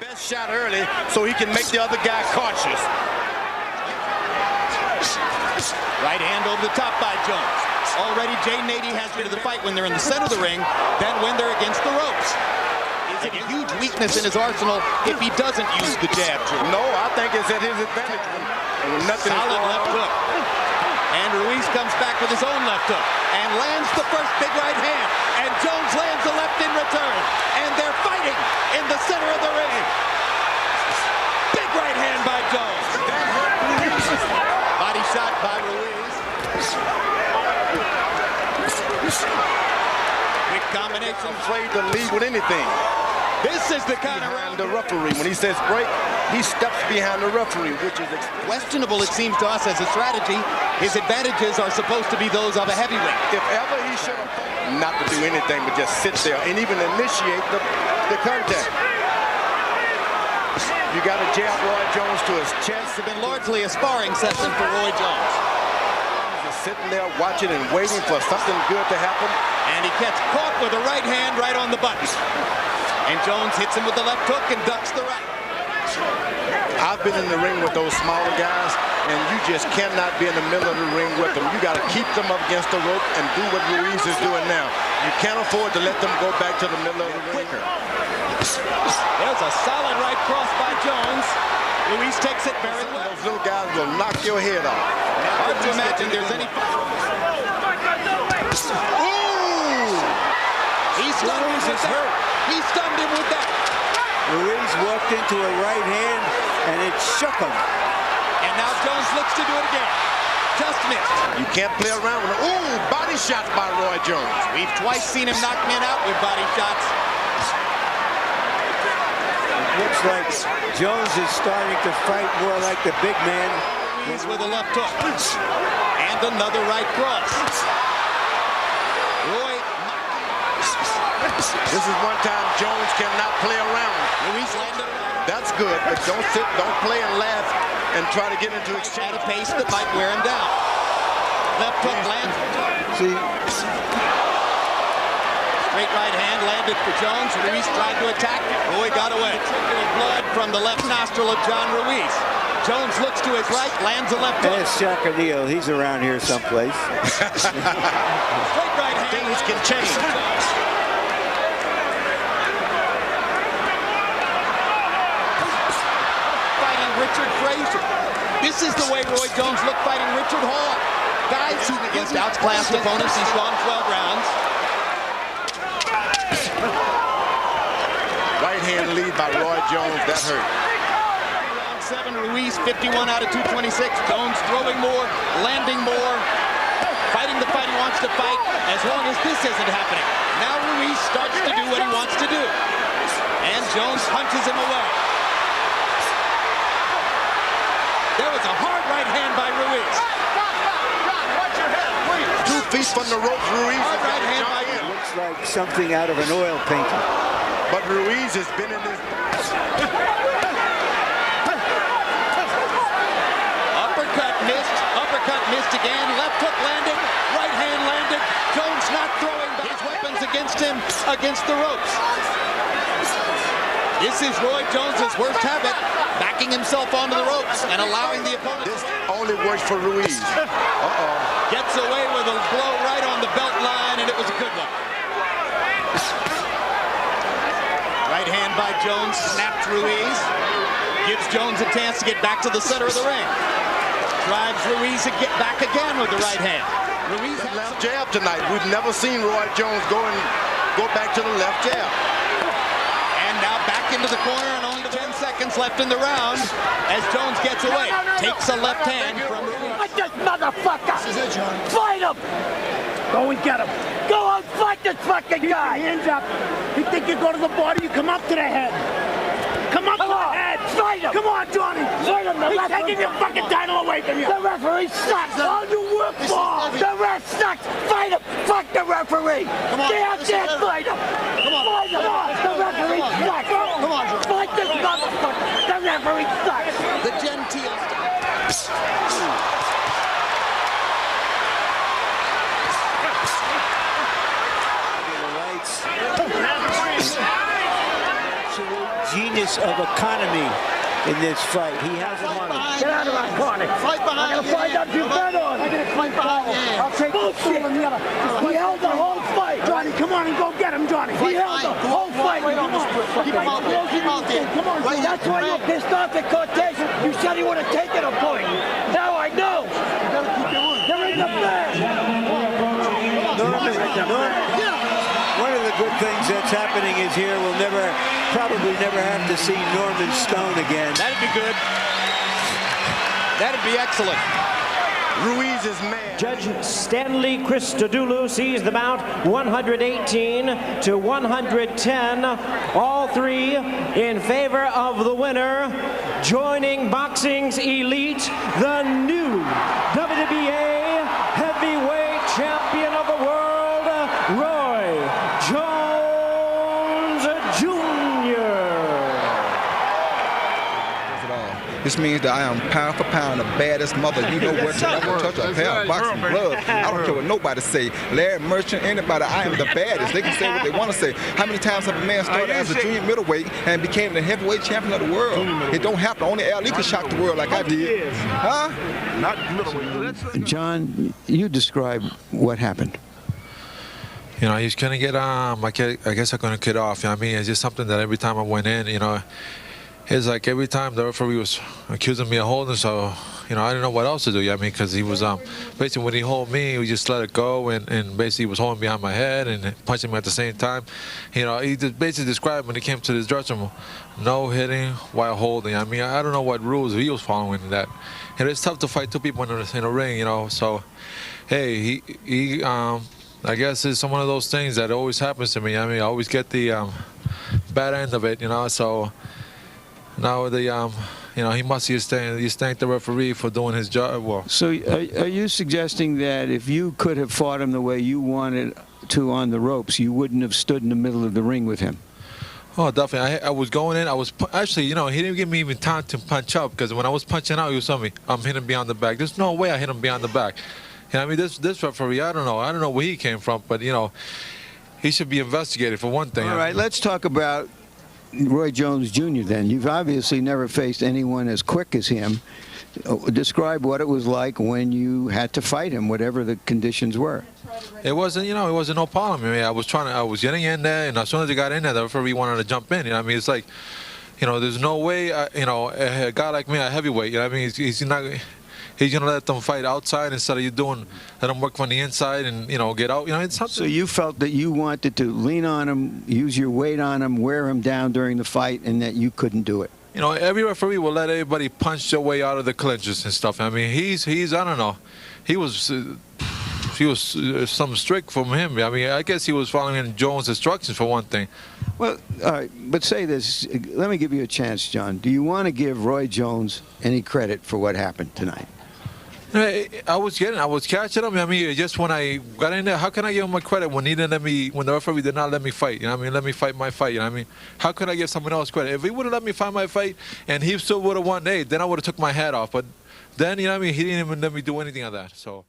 best shot early so he can make the other guy cautious. Right hand over the top by Jones. Already Jay Nady has been to the fight when they're in the center of the ring, then when they're against the ropes. Is it a huge weakness in his arsenal if he doesn't use the jab? No, I think it's at his advantage. Nothing Solid left hook. And Ruiz comes back with his own left hook and lands the first big right hand. And Jones lands a left in return. And they're fighting in the center of the ring. Big right hand by Jones. Body shot by Ruiz. Quick combination. Afraid to lead with anything. This is the kind of round the referee. When he says break, he steps behind the referee, which is questionable, it seems to us, as a strategy. His advantages are supposed to be those of a heavyweight. If ever he should have not to do anything but just sit there and even initiate the contact. You got to jab Roy Jones to his chest. It's been largely a sparring session for Roy Jones. He's sitting there watching and waiting for something good to happen. And he gets caught with a right hand right on the button. And Jones hits him with the left hook and ducks the right. I've been in the ring with those smaller guys, and you just cannot be in the middle of the ring with them. You got to keep them up against the rope and do what Ruiz is doing now. You can't afford to let them go back to the middle of the ring. There's a solid right cross by Jones. Ruiz takes it very well. Those little guys will knock your head off. Hard to imagine there's any... Ooh! He's stunned him with that. He stunned him with that. Ruiz walked into a right hand, and it shook him. And now Jones looks to do it again. Just missed. You can't play around with him. Ooh, body shots by Roy Jones. We've twice seen him knock men out with body shots. It looks like Jones is starting to fight more like the big man. Ruiz with a left hook. And another right cross. Roy. This is one time Jones cannot play around. Ruiz landed. That's good, but don't sit, don't play and laugh and try to get into exchange. At a pace that might wear him down. Left hook lands. See. Straight right hand landed for Jones. Ruiz tried to attack. Roy got away. Blood from the left nostril of John Ruiz. Jones looks to his right, lands a left hook. That's Shaka Neal. He's around here someplace. Straight right hand. Things can change. Richard Frazier. This is the way Roy Jones looked fighting Richard Hall. Guys who against outclassed opponents, he's gone 12 rounds. Right hand lead by Roy Jones, that hurt. Round 7, Ruiz 51 out of 226. Jones throwing more, landing more, fighting the fight he wants to fight as long as this isn't happening. Now Ruiz starts to do what he wants to do. And Jones punches him away. There was a hard right hand by Ruiz. Watch your head, please. 2 feet from the ropes, Ruiz. Hard right hand by him. Looks like something out of an oil painting. But Ruiz has been in this. Uppercut missed again. Left hook landed. Right hand landed. Jones not throwing his weapons against him against the ropes. This is Roy Jones's worst habit, backing himself onto the ropes and allowing the opponent. This only works for Ruiz. Gets away with a blow right on the belt line, and it was a good one. Right hand by Jones, snapped Ruiz. Gives Jones a chance to get back to the center of the ring. Drives Ruiz to get back again with the right hand. Ruiz has left jab tonight. We've never seen Roy Jones go back to the left jab. And now back into the corner and only 10 seconds left in the round as Jones gets away. Takes a left hand from Ruiz. Fight this motherfucker! This is it, John. Fight him! Go and get him. Go and fight this fucking guy! Hands up. You think you go to the body, you come up to the head. Come up to the head! Fight him! Come on, Johnny! Fight him! He's taking your fucking title away from you! The referee sucks! All you work for! The ref sucks! Fight him! Fuck the referee! Come on! Get out there! Fight him! Come on! Fight him! The referee sucks! Come on, John! Fight this motherfucker! The referee sucks! The genteel. genius of economy in this fight. He hasn't won it. Get out of my corner. Fight behind. I'm gonna find out if you bet on. I'm gonna fight behind you. I'll take bullshit. He held the whole fight. Johnny, come on and go get him, Johnny. He held the whole fight. Come on. Come on. That's why you're pissed off at Cortez. You said he would have taken a point. Now I know. They're in the bag. One of the good things that's happening is here we'll probably never have to see Norman Stone again. That'd be good. That'd be excellent. Ruiz's man. Judge Stanley Christodoulou sees the bout 118 to 110. All three in favor of the winner. Joining boxing's elite, the new WBA heavyweight champion of the world, Roy Jones Jr. This means that I am pound for pound the baddest mother. You know what? To ever touch a pair of boxing gloves. I don't care what nobody say. Larry Merchant, anybody, I am the baddest. They can say what they want to say. How many times have a man started as a junior middleweight and became the heavyweight champion of the world? It don't happen. Only Ali can shock the world like I did. Huh? Not middleweight. John, you describe what happened. You know, he's gonna get I guess I'm gonna get off. You know what I mean? It's just something that every time I went in, you know, it's like every time the referee was accusing me of holding, so, you know, I didn't know what else to do. You know what I mean? Because he was basically when he hold me, he just let it go, and basically he was holding behind my head and punching me at the same time. You know, he just basically described when he came to this dressing room, no hitting while holding. I mean, I don't know what rules he was following in that. And it's tough to fight two people in a ring, you know. So, hey, he I guess it's one of those things that always happens to me. I mean, I always get the bad end of it, you know. So now you know, he must he thanked the referee for doing his job well. So are you suggesting that if you could have fought him the way you wanted to on the ropes, you wouldn't have stood in the middle of the ring with him? Oh, definitely. I was going in. I was actually, you know, he didn't give me even time to punch up, because when I was punching out, he was telling me, I'm hitting behind the back. There's no way I hit him behind the back. You know, I mean, this referee, I don't know where he came from, but, you know, he should be investigated for one thing. All right, let's talk about Roy Jones Jr. then. You've obviously never faced anyone as quick as him. Describe what it was like when you had to fight him, whatever the conditions were. It wasn't, you know, it wasn't no problem. I mean, I was getting in there, and as soon as I got in there, the referee wanted to jump in. You know, I mean, it's like, you know, there's no way, you know, a guy like me, a heavyweight, you know what I mean, he's not. He's going to let them fight outside instead of let them work from the inside and, you know, get out. You know, it's something. So you felt that you wanted to lean on him, use your weight on him, wear him down during the fight, and that you couldn't do it? You know, every referee will let everybody punch their way out of the clinches and stuff. I mean, he's I don't know. He was some strict from him. I mean, I guess he was following Jones' instructions for one thing. Well, all right, but say this. Let me give you a chance, John. Do you want to give Roy Jones any credit for what happened tonight? I was catching him. I mean, just when I got in there, how can I give him my credit when when the referee did not let me fight? You know what I mean? Let me fight my fight. You know what I mean? How could I give someone else credit? If he would have let me fight my fight and he still would have won, hey, then I would have took my hat off. But then, you know what I mean? He didn't even let me do anything of that. So.